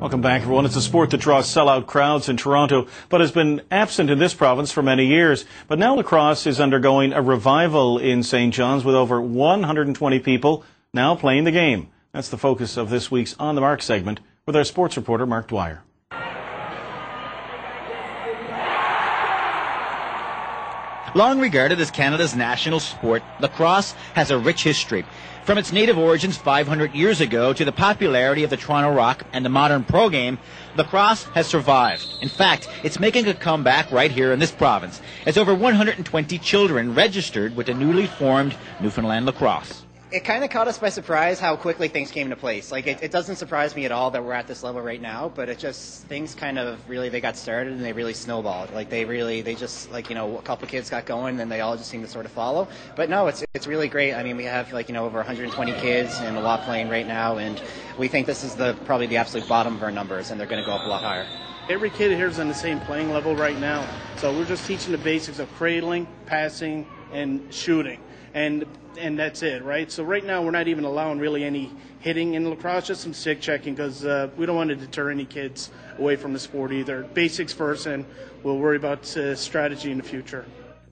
Welcome back, everyone. It's a sport that draws sellout crowds in Toronto, but has been absent in this province for many years. But now lacrosse is undergoing a revival in St. John's with over 120 people now playing the game. That's the focus of this week's On the Mark segment with our sports reporter, Mark Dwyer. Long regarded as Canada's national sport, lacrosse has a rich history. From its native origins 500 years ago to the popularity of the Toronto Rock and the modern pro game, lacrosse has survived. In fact, it's making a comeback right here in this province, as over 120 children registered with the newly formed Newfoundland Lacrosse. It kind of caught us by surprise how quickly things came into place. Like, it doesn't surprise me at all that we're at this level right now, but it just, things kind of really, they got started and they really snowballed. Like, they just, like, you know, a couple kids got going and they all just seem to sort of follow. But no, it's really great. I mean, we have, like, you know, over 120 kids and a lot playing right now, and we think this is probably the absolute bottom of our numbers, and they're going to go up a lot higher. Every kid here is on the same playing level right now. So we're just teaching the basics of cradling, passing, and shooting. And that's it, right? So right now we're not even allowing really any hitting in lacrosse, just some stick checking, because we don't want to deter any kids away from the sport either. Basics first, and we'll worry about strategy in the future.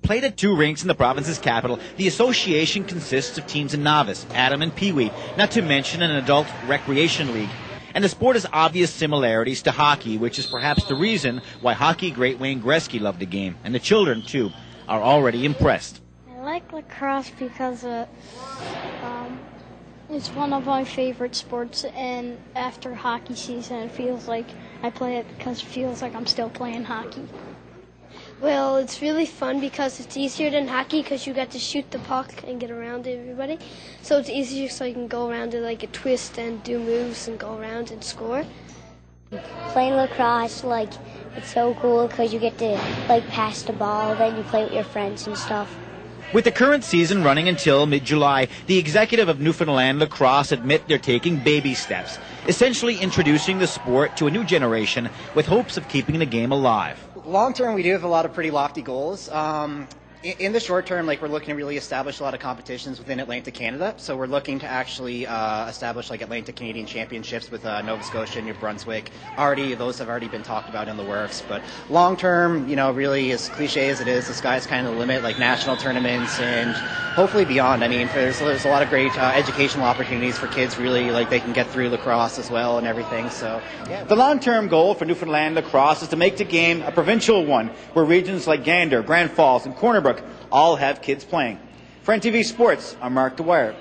Played at 2 rinks in the province's capital, the association consists of teams in novice, Atom and Pee-wee, not to mention an adult recreation league. And the sport has obvious similarities to hockey, which is perhaps the reason why hockey great Wayne Gretzky loved the game. And the children, too, are already impressed. I like lacrosse because it's one of my favorite sports, and after hockey season it feels like I play it because it feels like I'm still playing hockey. Well, it's really fun because it's easier than hockey because you get to shoot the puck and get around everybody. So it's easier, so you can go around it like a twist and do moves and go around and score. Playing lacrosse, like, it's so cool because you get to, like, pass the ball, then you play with your friends and stuff. With the current season running until mid-July, the executive of Newfoundland Lacrosse admit they're taking baby steps, essentially introducing the sport to a new generation with hopes of keeping the game alive. Long term, we do have a lot of pretty lofty goals. In the short term, like, we're looking to really establish a lot of competitions within Atlantic Canada. So we're looking to actually establish like Atlantic Canadian Championships with Nova Scotia and New Brunswick. Those have already been talked about in the works. But long term, you know, really, as cliche as it is, the sky's kind of the limit, like national tournaments and hopefully beyond. I mean, there's a lot of great educational opportunities for kids, really, like they can get through lacrosse as well and everything. So yeah. The long-term goal for Newfoundland Lacrosse is to make the game a provincial one, where regions like Gander, Grand Falls, and Corner Brook all have kids playing. For NTV Sports, I'm Mark Dwyer.